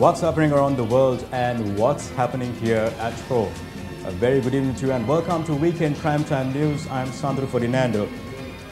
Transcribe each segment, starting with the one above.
what's happening around the world and what's happening here at home. A very good evening to you and welcome to Weekend Primetime News. I'm Sandro Ferdinando.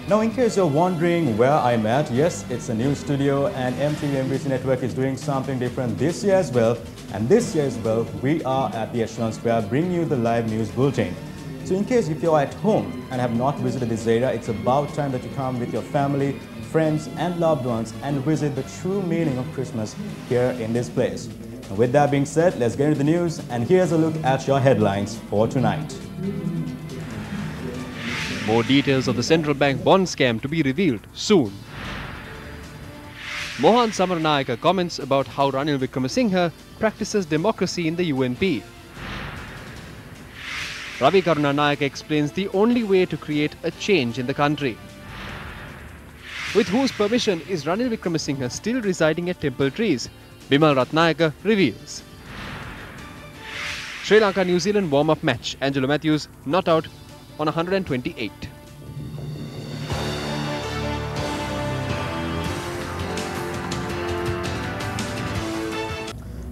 Now, in case you're wondering where I'm at, yes, it's a new studio and MTV NBC Network is doing something different this year as well. And this year as well, we are at the Echelon Square bringing you the live news bulletin. So in case if you're at home and have not visited this area, it's about time that you come with your family, friends and loved ones and visit the true meaning of Christmas here in this place. And with that being said, let's get into the news and here's a look at your headlines for tonight. More details of the central bank bond scam to be revealed soon. Mohan Samaranayaka comments about how Ranil Wickremesinghe practices democracy in the UNP. Ravi Karunanayake explains the only way to create a change in the country. With whose permission is Ranil Wickremesinghe still residing at Temple Trees? Bimal Ratnayaka reveals. Sri Lanka-New Zealand warm-up match. Angelo Matthews not out on 128.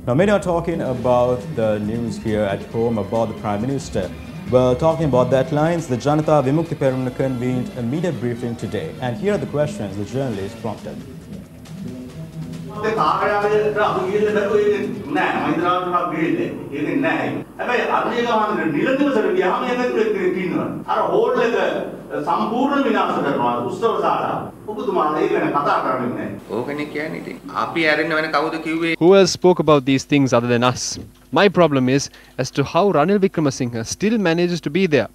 Now, many are talking about the news here at home about the Prime Minister. Well, talking about that lines, the Janata Vimukti Peramuna convened a media briefing today. And here are the questions the journalist prompted. Who else spoke about these things other than us? My problem is as to how Ranil Wickremesinghe still manages to be there.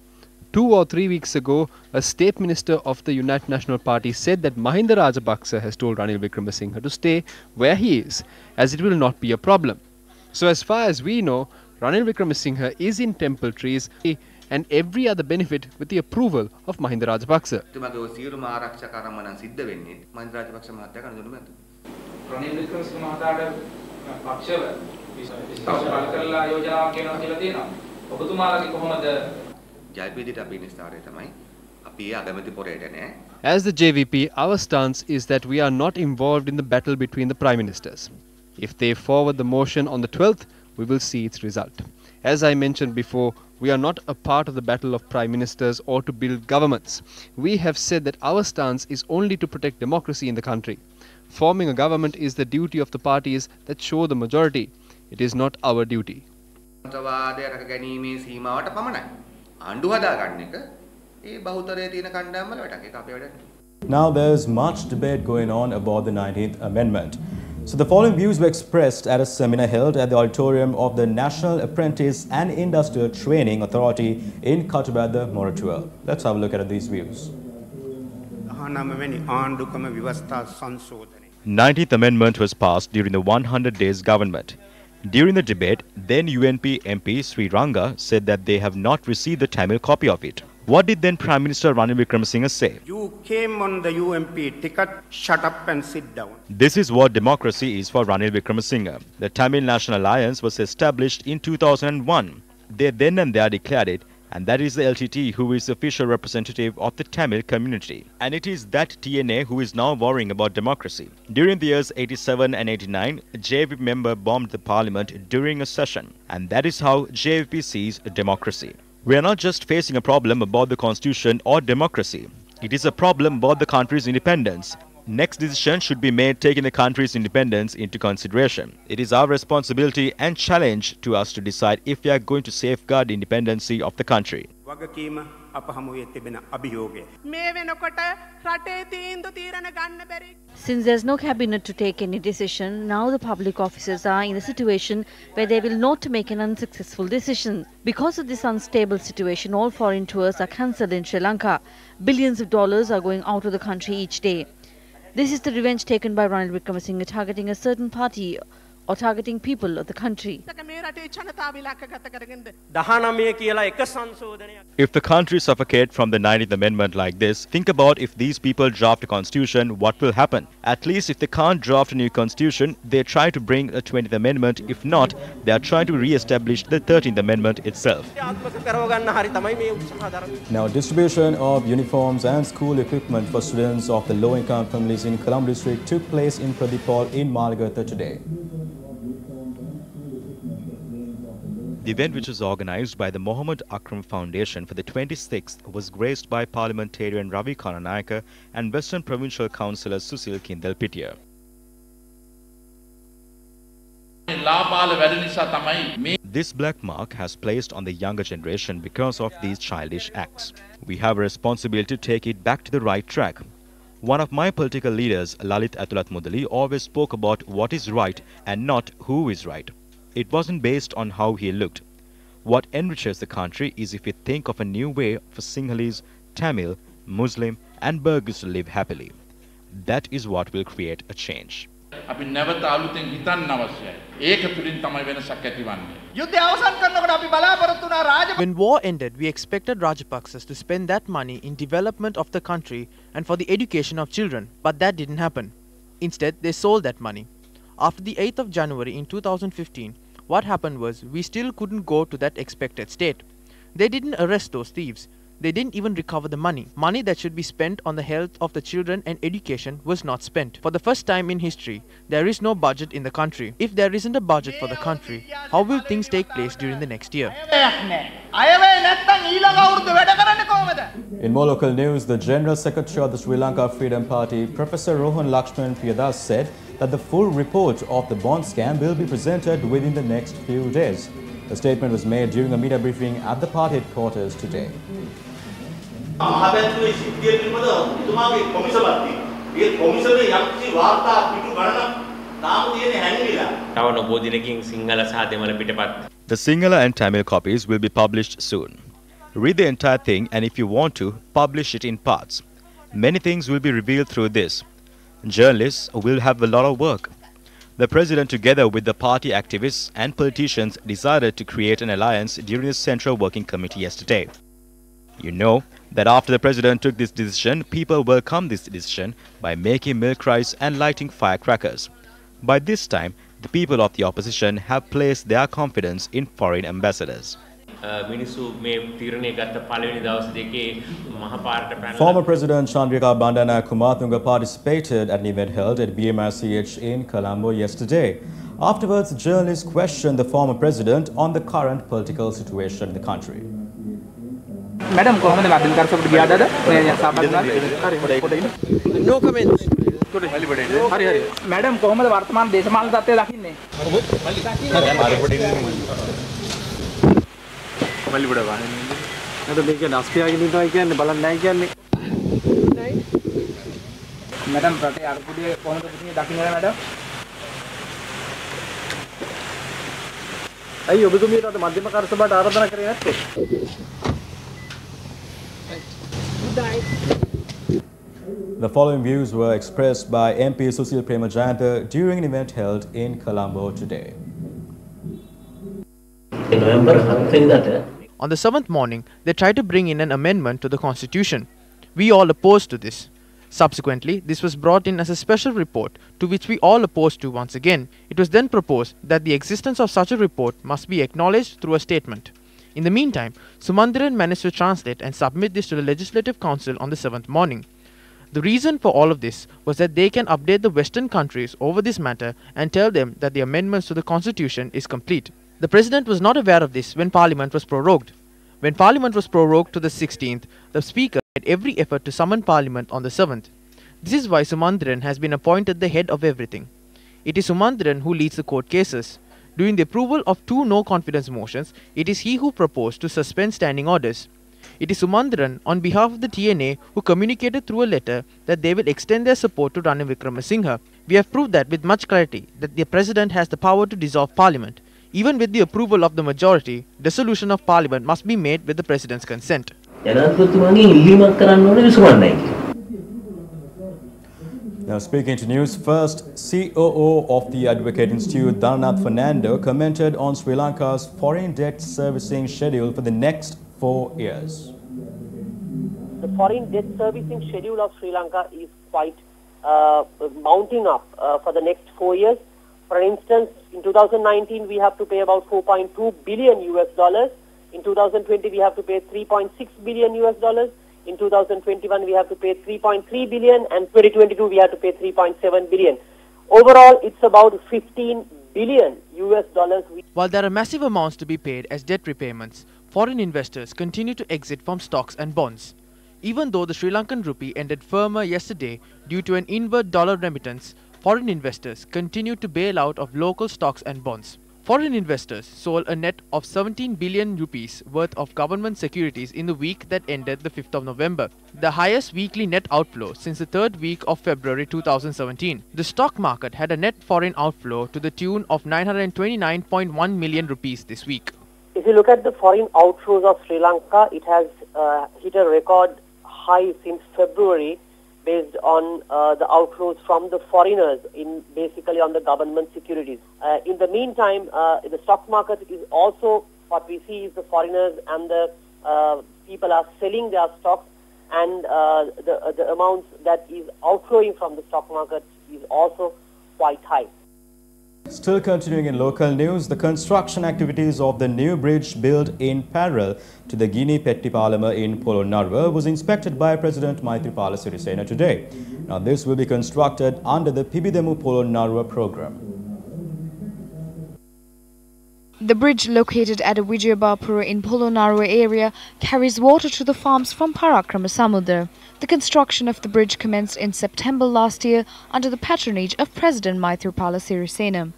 2 or 3 weeks ago, a state minister of the United National Party said that Mahinda Rajapaksa has told Ranil Wickremesinghe to stay where he is, as it will not be a problem. So as far as we know, Ranil Wickremesinghe is in Temple Trees and every other benefit with the approval of Mahinda Rajapaksa. As the JVP, our stance is that we are not involved in the battle between the Prime Ministers. If they forward the motion on the 12th, we will see its result. As I mentioned before, we are not a part of the battle of Prime Ministers or to build governments. We have said that our stance is only to protect democracy in the country. Forming a government is the duty of the parties that show the majority. It is not our duty. Now there's much debate going on about the 19th Amendment. So the following views were expressed at a seminar held at the auditorium of the National Apprentice and Industrial Training Authority in Katubada, Moratuwa. Let's have a look at these views. 19th Amendment was passed during the 100 days government. During the debate, then UNP MP Sri Ranga said that they have not received the Tamil copy of it. What did then Prime Minister Ranil Wickremesinghe say? You came on the UNP ticket, shut up and sit down. This is what democracy is for Ranil Wickremesinghe. The Tamil National Alliance was established in 2001. They then and there declared it, and that is the LTT who is the official representative of the Tamil community. And it is that TNA who is now worrying about democracy. During the years 87 and 89, a JVP member bombed the parliament during a session. And that is how JVP sees democracy. We are not just facing a problem about the constitution or democracy. It is a problem about the country's independence. Next decision should be made taking the country's independence into consideration. It is our responsibility and challenge to us to decide if we are going to safeguard the independency of the country. Since there's no cabinet to take any decision, now the public officers are in a situation where they will not make an unsuccessful decision. Because of this unstable situation, all foreign tours are cancelled in Sri Lanka. Billions of dollars are going out of the country each day. This is the revenge taken by Ranil Wickremesinghe targeting a certain party or targeting people of the country. If the country suffocates from the 19th Amendment like this, think about if these people draft a constitution, what will happen? At least if they can't draft a new constitution, they try to bring a 20th Amendment. If not, they are trying to re-establish the 13th Amendment itself. Now, distribution of uniforms and school equipment for students of the low-income families in Colombo district took place in Pradipal in Malagatha today. The event, which was organized by the Mohammed Akram Foundation for the 26th, was graced by parliamentarian Ravi Kananayaka and Western Provincial Councillor Susil Kindalpitiya. This black mark has placed on the younger generation because of these childish acts. We have a responsibility to take it back to the right track. One of my political leaders, Lalit Atulat Mudali, always spoke about what is right and not who is right. It wasn't based on how he looked. What enriches the country is if we think of a new way for Sinhalese, Tamil, Muslim and Burghers to live happily. That is what will create a change. When war ended, we expected Rajapaksas to spend that money in development of the country and for the education of children, but that didn't happen. Instead, they sold that money. After the 8th of January in 2015, what happened was we still couldn't go to that expected state. They didn't arrest those thieves. They didn't even recover the money. Money that should be spent on the health of the children and education was not spent. For the first time in history, there is no budget in the country. If there isn't a budget for the country, how will things take place during the next year? In more local news, the General Secretary of the Sri Lanka Freedom Party, Professor Rohan Lakshman Priyadas, said that the full report of the bond scam will be presented within the next few days. The statement was made during a media briefing at the party headquarters today. The Sinhala and Tamil copies will be published soon. Read the entire thing, and if you want to, publish it in parts. Many things will be revealed through this. Journalists will have a lot of work. The President, together with the party activists and politicians, decided to create an alliance during the Central Working Committee yesterday. You know that after the President took this decision, people welcomed this decision by making milk rice and lighting firecrackers. By this time, the people of the opposition have placed their confidence in foreign ambassadors. Former President Chandrika Bandana Kumathunga participated at an event held at BMRCH in Colombo yesterday. Afterwards, journalists questioned the former president on the current political situation in the country. Madam, no comment. Madam, The following views were expressed by MP Susil Premajayanta during an event held in Colombo today. On the 7th morning, they tried to bring in an amendment to the constitution. We all opposed to this. Subsequently, this was brought in as a special report, to which we all opposed to once again. It was then proposed that the existence of such a report must be acknowledged through a statement. In the meantime, Sumanthiran managed to translate and submit this to the Legislative Council on the 7th morning. The reason for all of this was that they can update the Western countries over this matter and tell them that the amendments to the constitution is complete. The President was not aware of this when Parliament was prorogued. When Parliament was prorogued to the 16th, the Speaker made every effort to summon Parliament on the 7th. This is why Sumanthiran has been appointed the head of everything. It is Sumanthiran who leads the court cases. During the approval of 2 no-confidence motions, it is he who proposed to suspend standing orders. It is Sumanthiran, on behalf of the TNA, who communicated through a letter that they will extend their support to Ranil Wickremesinghe. We have proved that with much clarity that the President has the power to dissolve Parliament. Even with the approval of the majority, dissolution of Parliament must be made with the President's consent. Now speaking to Newsfirst, COO of the Advocate Institute, Dhananath Fernando, commented on Sri Lanka's foreign debt servicing schedule for the next 4 years. The foreign debt servicing schedule of Sri Lanka is quite mounting up for the next 4 years. For instance, in 2019 we have to pay about 4.2 billion US dollars. In 2020 we have to pay 3.6 billion US dollars. In 2021 we have to pay 3.3 billion, and 2022 we have to pay 3.7 billion. Overall, it's about 15 billion US dollars. While there are massive amounts to be paid as debt repayments, foreign investors continue to exit from stocks and bonds. Even though the Sri Lankan rupee ended firmer yesterday due to an inward dollar remittance, foreign investors continued to bail out of local stocks and bonds. Foreign investors sold a net of 17 billion rupees worth of government securities in the week that ended the 5th of November, the highest weekly net outflow since the third week of February 2017. The stock market had a net foreign outflow to the tune of 929.1 million rupees this week. If you look at the foreign outflows of Sri Lanka, it has hit a record high since February, based on the outflows from the foreigners basically on the government securities. In the meantime, the stock market is also, what we see is the foreigners and the people are selling their stocks, and the amounts that is outflowing from the stock market is also quite high. Still continuing in local news, the construction activities of the new bridge built in parallel to the Gini-Pettipalema in Polonnaruwa was inspected by President Maithripala Sirisena today. Now this will be constructed under the Pibidemu Polonnaruwa program. The bridge located at Vijayabapura in Polonnaruwa area carries water to the farms from Parakrama Samudra. The construction of the bridge commenced in September last year under the patronage of President Maithripala Sirisena.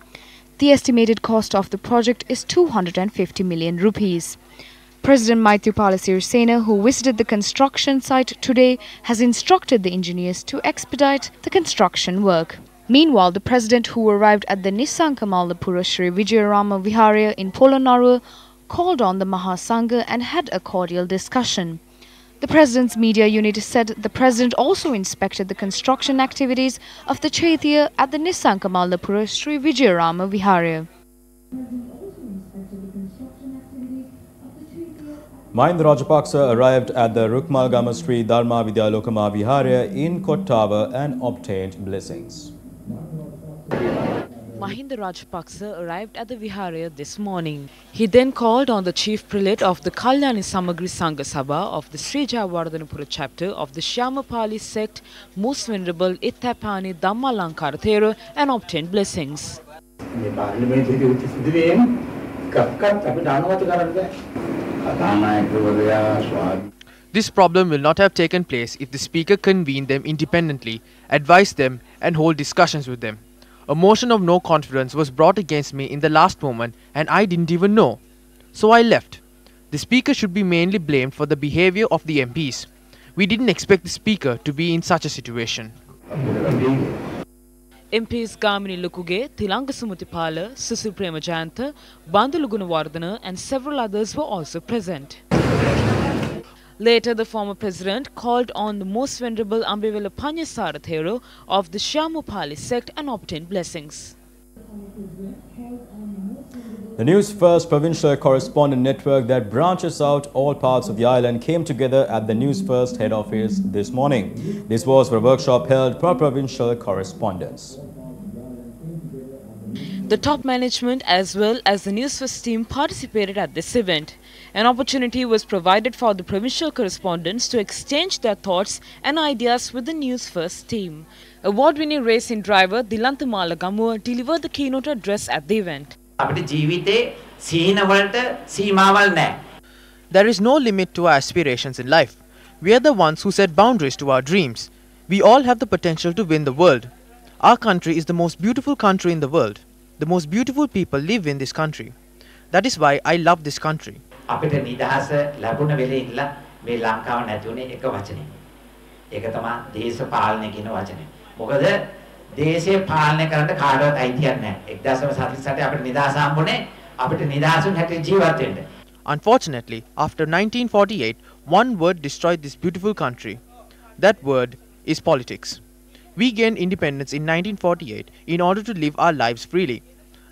The estimated cost of the project is 250 million rupees. President Maithripala Sirisena, who visited the construction site today, has instructed the engineers to expedite the construction work. Meanwhile, the president, who arrived at the Nisanka Mallapura Sri Vijayarama Viharya in Polonnaruwa, called on the Mahasangha and had a cordial discussion. The president's media unit said the president also inspected the construction activities of the Chaitya at the Nisanka Mallapura Sri Vijayarama Viharya. Mahinda Rajapaksa arrived at the Rukmalgama Sri Dharma Vidyalokama Viharya in Kottava and obtained blessings. Mahinda Rajapaksa arrived at the Viharya this morning. He then called on the chief prelate of the Kalyani Samagri Sangha Sabha of the Sri Jayawardhanapura chapter of the Shyamapali sect, Most Venerable Ittapani Dhammalankara Thera, and obtained blessings. This problem will not have taken place if the speaker convened them independently, advised them and hold discussions with them. A motion of no confidence was brought against me in the last moment and I didn't even know. So I left. The speaker should be mainly blamed for the behavior of the MPs. We didn't expect the speaker to be in such a situation. MPs Gamini Lukuge, Thilanga Sumutipala, Susu Premajantha, Bandulu Gunawardhana and several others were also present. Later, the former president called on the Most Venerable Ambivela Panyasara Thero of the Shyamapali sect and obtained blessings. The Newsfirst provincial correspondent network that branches out all parts of the island came together at the Newsfirst head office this morning. This was for a workshop held per provincial correspondence. The top management as well as the Newsfirst team participated at this event. An opportunity was provided for the provincial correspondents to exchange their thoughts and ideas with the Newsfirst team. Award-winning racing driver Dilantha Malagamuwa delivered the keynote address at the event. There is no limit to our aspirations in life. We are the ones who set boundaries to our dreams. We all have the potential to win the world. Our country is the most beautiful country in the world. The most beautiful people live in this country. That is why I love this country. අපිට නිදහස ලැබුණ වෙලේ ඉඳලා මේ ලංකාව නැති වුණේ එක වචනේ. ඒක තමයි දේශපාලනය කියන වචනේ. මොකද දේශේ පාලනය කරන්න කාටවත් අයිතියක් නැහැ. 1947 අපිට නිදහස හම්බුනේ අපිට නිදහසුන් හැටියට ජීවත් වෙන්න. Unfortunately, after 1948, one word destroyed this beautiful country. That word is politics. We gained independence in 1948 in order to live our lives freely.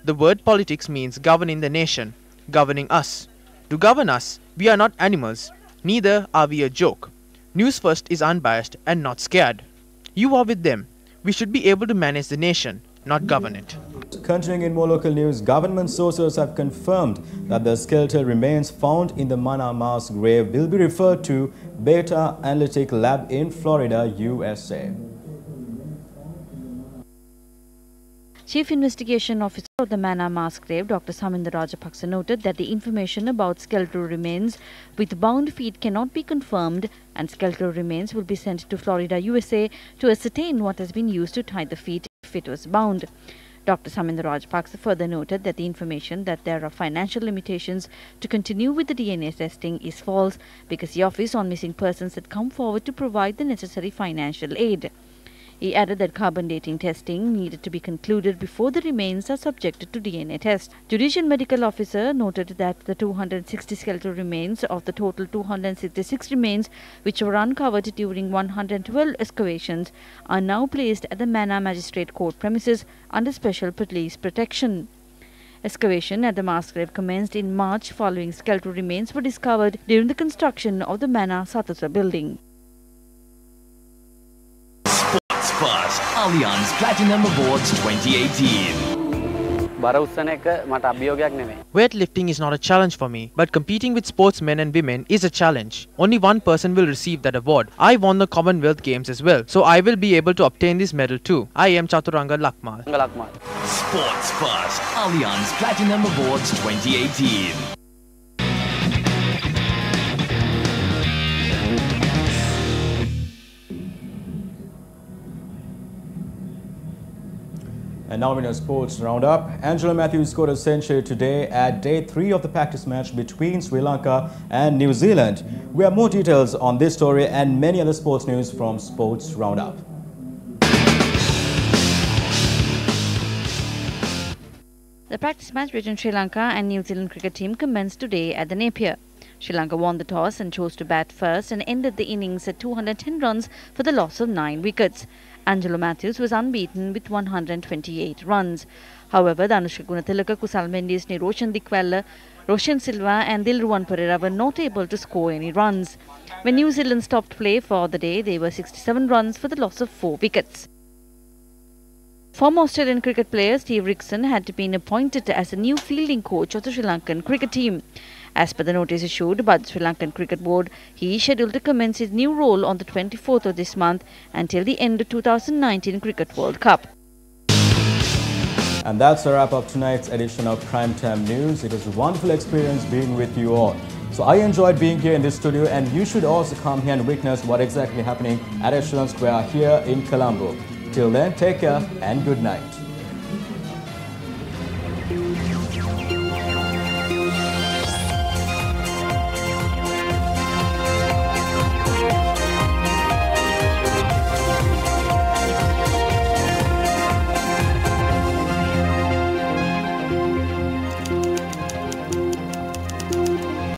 The word politics means governing the nation, governing us. To govern us, we are not animals, neither are we a joke. Newsfirst is unbiased and not scared. You are with them. We should be able to manage the nation, not govern it. Continuing in more local news, government sources have confirmed that the skeletal remains found in the Mana mass grave will be referred to Beta Analytic Lab in Florida, USA. Chief Investigation Officer of the Mana mass grave, Dr. Saminda Rajapaksa, noted that the information about skeletal remains with bound feet cannot be confirmed, and skeletal remains will be sent to Florida, USA to ascertain what has been used to tie the feet if it was bound. Dr. Saminda Rajapaksa further noted that the information that there are financial limitations to continue with the DNA testing is false, because the Office on Missing Persons had come forward to provide the necessary financial aid. He added that carbon dating testing needed to be concluded before the remains are subjected to DNA test. Judicial Medical Officer noted that the 260 skeletal remains of the total 266 remains which were uncovered during 112 excavations are now placed at the Mana Magistrate Court premises under special police protection. Excavation at the mass grave commenced in March following skeletal remains were discovered during the construction of the Mana Satasa building. Newsfirst Allianz Platinum Awards 2018. Weightlifting is not a challenge for me, but competing with sportsmen and women is a challenge. Only one person will receive that award. I won the Commonwealth Games as well, so I will be able to obtain this medal too. I am Chaturanga Lakmal. Sports First Allianz Platinum Awards 2018. And now in a sports roundup, Angela Matthews scored a century today at day 3 of the practice match between Sri Lanka and New Zealand. We have more details on this story and many other sports news from Sports Roundup. The practice match between Sri Lanka and New Zealand cricket team commenced today at the Napier. Sri Lanka won the toss and chose to bat first and ended the innings at 210 runs for the loss of 9 wickets. Angelo Matthews was unbeaten with 128 runs. However, Dhanushka Gunathilaka, Kusal Mendes, Roshan Dikwella, Roshan Silva and Dilruwan Pereira were not able to score any runs. When New Zealand stopped play for the day, they were 67 runs for the loss of 4 wickets. Former Australian cricket player Steve Rickson had been appointed as the new fielding coach of the Sri Lankan cricket team. As per the notice issued by the Sri Lankan Cricket Board, he is scheduled to commence his new role on the 24th of this month until the end of 2019 Cricket World Cup. And that's a wrap of tonight's edition of Primetime News. It was a wonderful experience being with you all. So I enjoyed being here in this studio, and you should also come here and witness what exactly happening at Echelon Square here in Colombo. Till then, take care and good night.